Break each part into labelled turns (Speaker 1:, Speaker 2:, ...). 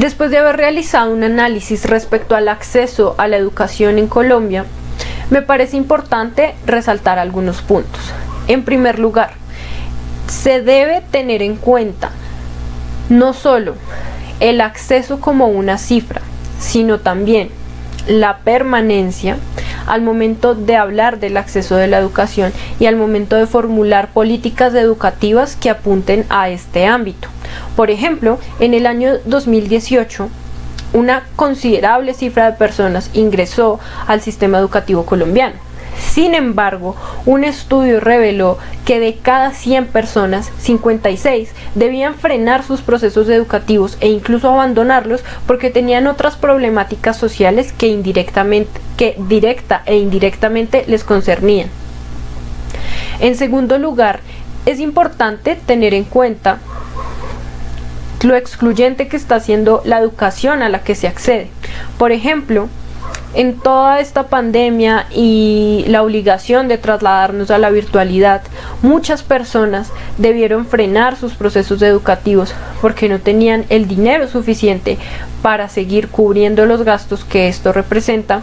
Speaker 1: Después de haber realizado un análisis respecto al acceso a la educación en Colombia, me parece importante resaltar algunos puntos. En primer lugar, se debe tener en cuenta no solo el acceso como una cifra, sino también la permanencia al momento de hablar del acceso de la educación y al momento de formular políticas educativas que apunten a este ámbito. Por ejemplo, en el año 2018, una considerable cifra de personas ingresó al sistema educativo colombiano. Sin embargo, un estudio reveló que de cada 100 personas, 56 debían frenar sus procesos educativos e incluso abandonarlos porque tenían otras problemáticas sociales que directa e indirectamente les concernían. En segundo lugar, es importante tener en cuenta lo excluyente que está siendo la educación a la que se accede. Por ejemplo, en toda esta pandemia y la obligación de trasladarnos a la virtualidad, muchas personas debieron frenar sus procesos educativos porque no tenían el dinero suficiente para seguir cubriendo los gastos que esto representa.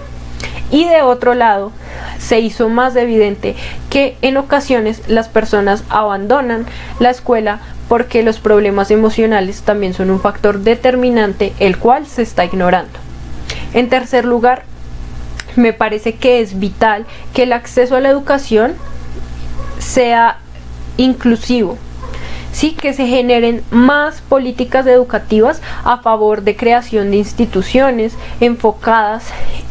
Speaker 1: Y de otro lado, se hizo más evidente que en ocasiones las personas abandonan la escuela porque los problemas emocionales también son un factor determinante, el cual se está ignorando. En tercer lugar, me parece que es vital que el acceso a la educación sea inclusivo, sí, que se generen más políticas educativas a favor de creación de instituciones enfocadas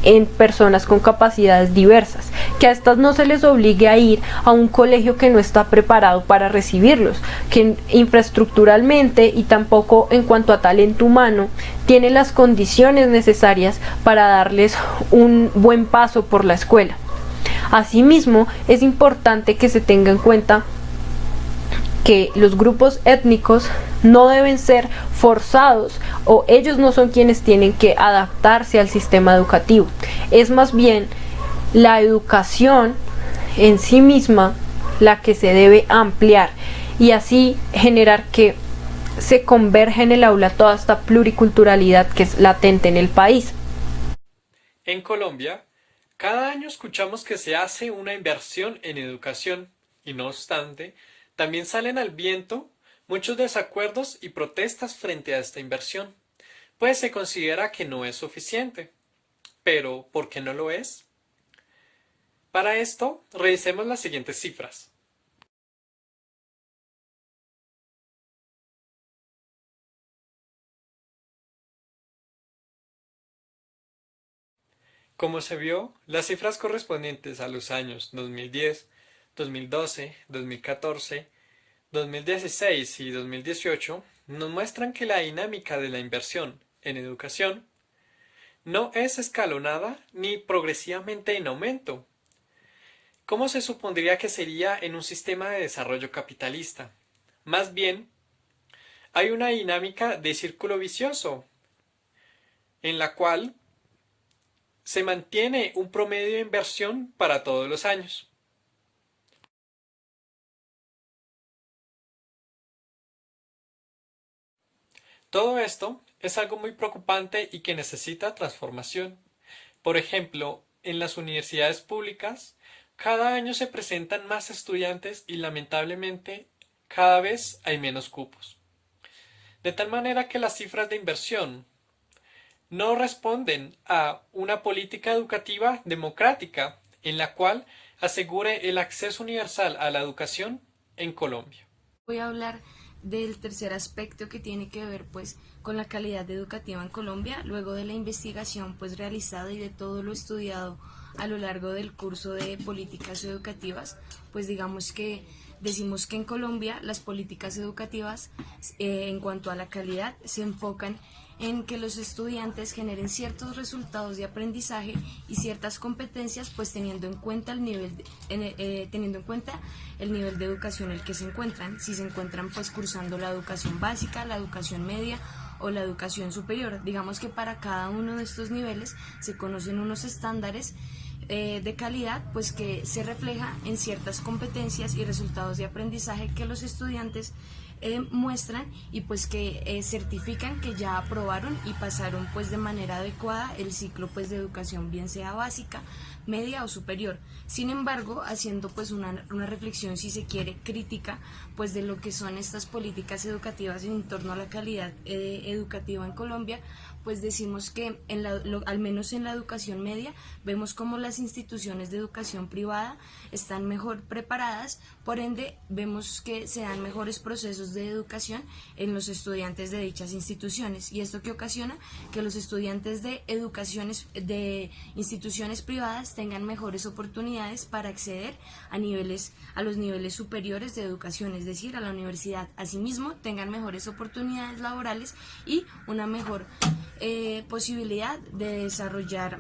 Speaker 1: en personas con capacidades diversas, que a estas no se les obligue a ir a un colegio que no está preparado para recibirlos, que infraestructuralmente y tampoco en cuanto a talento humano tiene las condiciones necesarias para darles un buen paso por la escuela. Asimismo, es importante que se tenga en cuenta que los grupos étnicos no deben ser forzados o ellos no son quienes tienen que adaptarse al sistema educativo. Es más bien la educación en sí misma la que se debe ampliar y así generar que se converge en el aula toda esta pluriculturalidad que es latente en el país.
Speaker 2: En Colombia, cada año escuchamos que se hace una inversión en educación y no obstante, también salen al viento muchos desacuerdos y protestas frente a esta inversión, pues se considera que no es suficiente. Pero, ¿por qué no lo es? Para esto, revisemos las siguientes cifras. Como se vio, las cifras correspondientes a los años 2010, 2012, 2014, 2016 y 2018 nos muestran que la dinámica de la inversión en educación no es escalonada ni progresivamente en aumento, como se supondría que sería en un sistema de desarrollo capitalista. Más bien, hay una dinámica de círculo vicioso, en la cual se mantiene un promedio de inversión para todos los años. Todo esto es algo muy preocupante y que necesita transformación. Por ejemplo, en las universidades públicas, cada año se presentan más estudiantes y lamentablemente cada vez hay menos cupos. De tal manera que las cifras de inversión no responden a una política educativa democrática en la cual asegure el acceso universal a la educación en Colombia.
Speaker 3: Voy a hablar del tercer aspecto que tiene que ver pues con la calidad educativa en Colombia, luego de la investigación pues realizada y de todo lo estudiado a lo largo del curso de políticas educativas, pues digamos que decimos que en Colombia las políticas educativas en cuanto a la calidad se enfocan en que los estudiantes generen ciertos resultados de aprendizaje y ciertas competencias, pues teniendo en cuenta el nivel de educación en el que se encuentran, si se encuentran pues cursando la educación básica, la educación media o la educación superior. Digamos que para cada uno de estos niveles se conocen unos estándares de calidad, pues que se refleja en ciertas competencias y resultados de aprendizaje que los estudiantes muestran y pues que certifican que ya aprobaron y pasaron pues de manera adecuada el ciclo pues de educación, bien sea básica, media o superior. Sin embargo, haciendo pues una reflexión, si se quiere, crítica pues de lo que son estas políticas educativas en torno a la calidad educativa en Colombia, pues decimos que al menos en la educación media vemos como las instituciones de educación privada están mejor preparadas, por ende vemos que se dan mejores procesos de educación en los estudiantes de dichas instituciones, y esto que ocasiona que los estudiantes de instituciones privadas tengan mejores oportunidades para acceder a los niveles superiores de educación, es decir, a la universidad. Asimismo, tengan mejores oportunidades laborales y una mejor posibilidad de desarrollar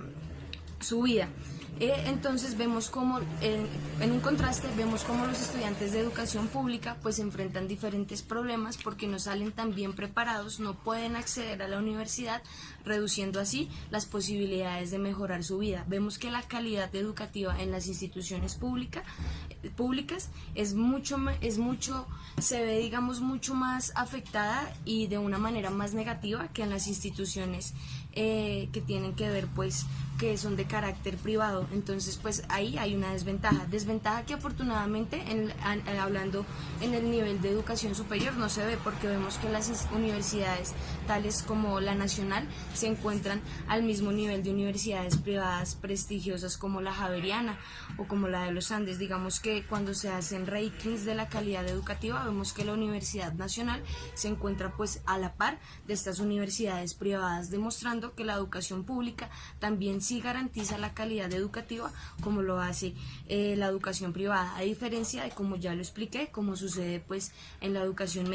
Speaker 3: su vida. Entonces vemos como, en un contraste, vemos como los estudiantes de educación pública pues enfrentan diferentes problemas porque no salen tan bien preparados, no pueden acceder a la universidad, reduciendo así las posibilidades de mejorar su vida. Vemos que la calidad educativa en las instituciones públicas se ve, digamos, mucho más afectada y de una manera más negativa que en las instituciones que tienen que ver pues que son de carácter privado. Entonces pues ahí hay una desventaja que afortunadamente hablando en el nivel de educación superior no se ve, porque vemos que las universidades tales como la nacional se encuentran al mismo nivel de universidades privadas prestigiosas como la Javeriana o como la de los Andes. Digamos que cuando se hacen rankings de la calidad educativa vemos que la Universidad Nacional se encuentra pues a la par de estas universidades privadas, demostrando que la educación pública también sí garantiza la calidad educativa como lo hace la educación privada, a diferencia de, como ya lo expliqué, como sucede pues en la educación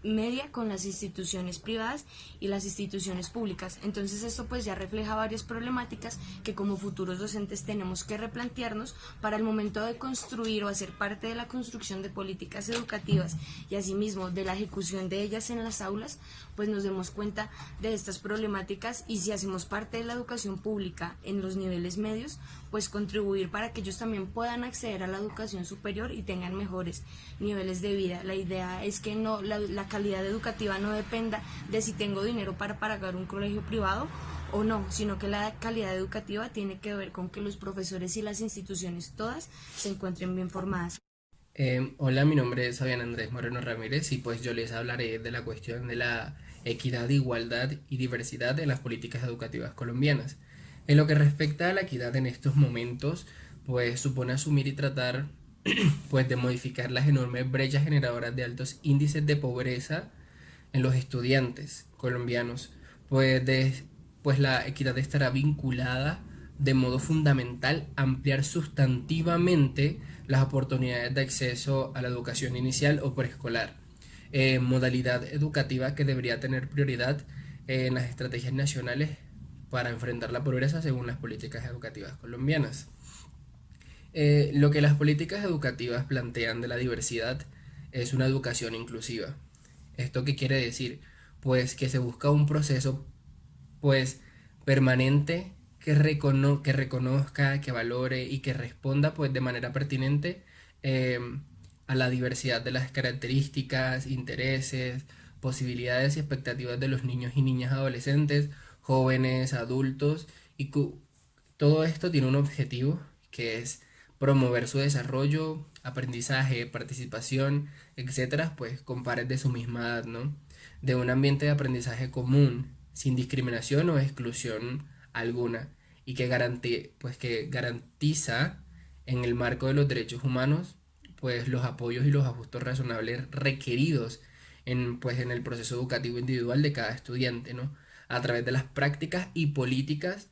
Speaker 3: media con las instituciones privadas y las instituciones públicas. Entonces esto pues ya refleja varias problemáticas que como futuros docentes tenemos que replantearnos para el momento de construir o hacer parte de la construcción de políticas educativas y asimismo de la ejecución de ellas en las aulas, pues nos demos cuenta de estas problemáticas, y si hacemos parte de la educación pública en los niveles medios, pues contribuir para que ellos también puedan acceder a la educación superior y tengan mejores niveles de vida. La idea es que la calidad educativa no dependa de si tengo dinero para pagar un colegio privado o no, sino que la calidad educativa tiene que ver con que los profesores y las instituciones todas se encuentren bien formadas.
Speaker 4: Hola, mi nombre es Fabián Andrés Moreno Ramírez y pues yo les hablaré de la cuestión de la equidad, igualdad y diversidad en las políticas educativas colombianas. En lo que respecta a la equidad en estos momentos, pues supone asumir y tratar pues de modificar las enormes brechas generadoras de altos índices de pobreza en los estudiantes colombianos, pues la equidad estará vinculada de modo fundamental a ampliar sustantivamente las oportunidades de acceso a la educación inicial o preescolar, modalidad educativa que debería tener prioridad en las estrategias nacionales para enfrentar la pobreza según las políticas educativas colombianas. Lo que las políticas educativas plantean de la diversidad es una educación inclusiva. ¿Esto qué quiere decir? Pues que se busca un proceso pues permanente que reconozca, que valore y que responda pues de manera pertinente a la diversidad de las características, intereses, posibilidades y expectativas de los niños y niñas adolescentes, jóvenes, adultos, y todo esto tiene un objetivo que es promover su desarrollo, aprendizaje, participación, etcétera, pues con pares de su misma edad, ¿no? De un ambiente de aprendizaje común, sin discriminación o exclusión alguna, y que garantiza en el marco de los derechos humanos pues los apoyos y los ajustes razonables requeridos en el proceso educativo individual de cada estudiante, ¿no? A través de las prácticas y políticas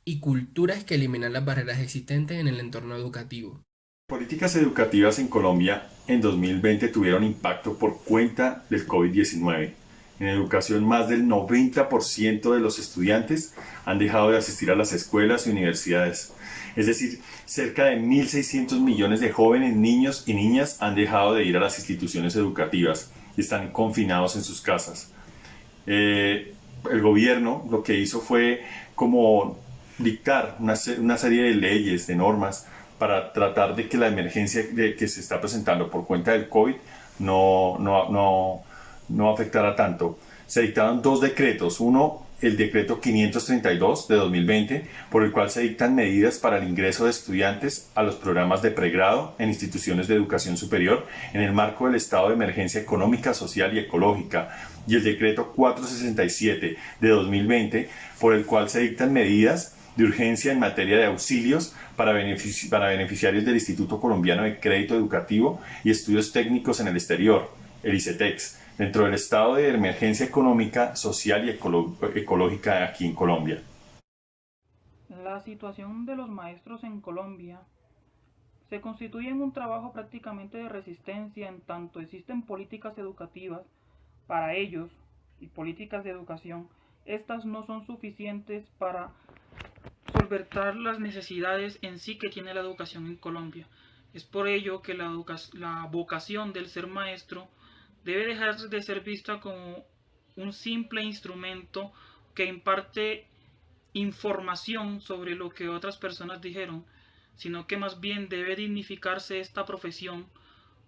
Speaker 4: y culturas que eliminan las barreras existentes en el entorno educativo.
Speaker 5: Políticas educativas en Colombia en 2020 tuvieron impacto por cuenta del COVID-19. En educación, más del 90% de los estudiantes han dejado de asistir a las escuelas y universidades. Es decir, cerca de 1.600 millones de jóvenes, niños y niñas han dejado de ir a las instituciones educativas y están confinados en sus casas. El gobierno lo que hizo fue como dictar una serie de leyes, de normas, para tratar de que la emergencia que se está presentando por cuenta del COVID no afectara tanto. Se dictaron dos decretos. Uno, el decreto 532 de 2020, por el cual se dictan medidas para el ingreso de estudiantes a los programas de pregrado en instituciones de educación superior en el marco del estado de emergencia económica, social y ecológica. Y el decreto 467 de 2020, por el cual se dictan medidas de urgencia en materia de auxilios para beneficiarios del Instituto Colombiano de Crédito Educativo y Estudios Técnicos en el Exterior, el ICETEX, dentro del estado de emergencia económica, social y ecológica aquí en Colombia.
Speaker 6: La situación de los maestros en Colombia se constituye en un trabajo prácticamente de resistencia, en tanto existen políticas educativas para ellos y políticas de educación. Estas no son suficientes para solventar las necesidades en sí que tiene la educación en Colombia. Es por ello que la vocación del ser maestro debe dejar de ser vista como un simple instrumento que imparte información sobre lo que otras personas dijeron, sino que más bien debe dignificarse esta profesión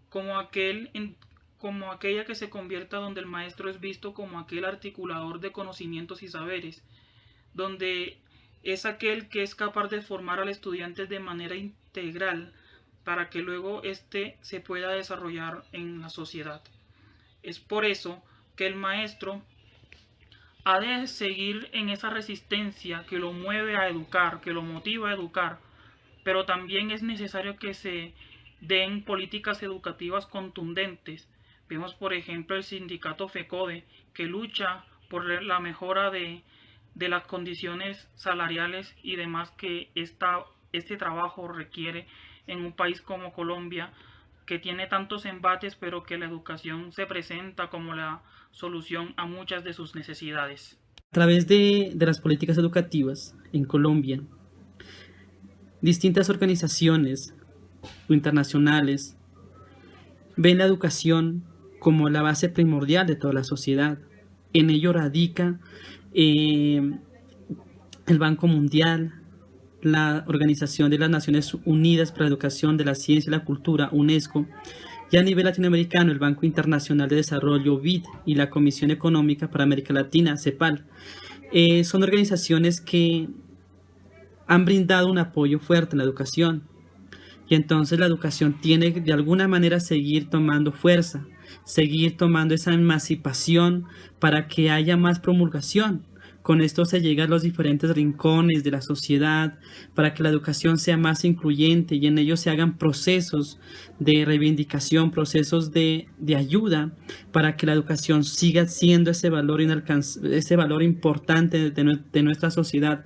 Speaker 6: como aquella que se convierta donde el maestro es visto como aquel articulador de conocimientos y saberes, donde es aquel que es capaz de formar al estudiante de manera integral para que luego éste se pueda desarrollar en la sociedad. Es por eso que el maestro ha de seguir en esa resistencia que lo mueve a educar, que lo motiva a educar, pero también es necesario que se den políticas educativas contundentes. Vemos, por ejemplo, el sindicato FECODE, que lucha por la mejora de las condiciones salariales y demás que este trabajo requiere en un país como Colombia, que tiene tantos embates, pero que la educación se presenta como la solución a muchas de sus necesidades.
Speaker 7: A través de las políticas educativas en Colombia, distintas organizaciones internacionales ven la educación como la base primordial de toda la sociedad. En ello radica el Banco Mundial, la Organización de las Naciones Unidas para la Educación de la Ciencia y la Cultura, UNESCO, y a nivel latinoamericano el Banco Internacional de Desarrollo, BID, y la Comisión Económica para América Latina, CEPAL. Son organizaciones que han brindado un apoyo fuerte en la educación, y entonces la educación tiene de alguna manera seguir tomando fuerza, seguir tomando esa emancipación para que haya más promulgación. Con esto se llega a los diferentes rincones de la sociedad para que la educación sea más incluyente y en ello se hagan procesos de reivindicación, procesos de ayuda para que la educación siga siendo ese valor importante de nuestra sociedad,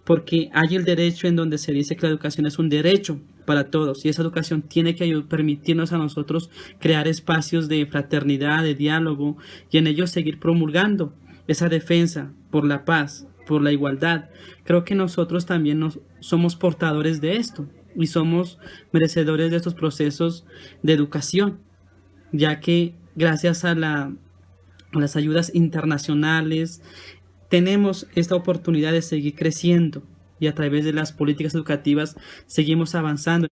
Speaker 7: porque hay el derecho en donde se dice que la educación es un derecho para todos y esa educación tiene que permitirnos a nosotros crear espacios de fraternidad, de diálogo y en ello seguir promulgando esa defensa por la paz, por la igualdad. Creo que nosotros también somos portadores de esto y somos merecedores de estos procesos de educación, ya que gracias a las ayudas internacionales tenemos esta oportunidad de seguir creciendo y a través de las políticas educativas seguimos avanzando.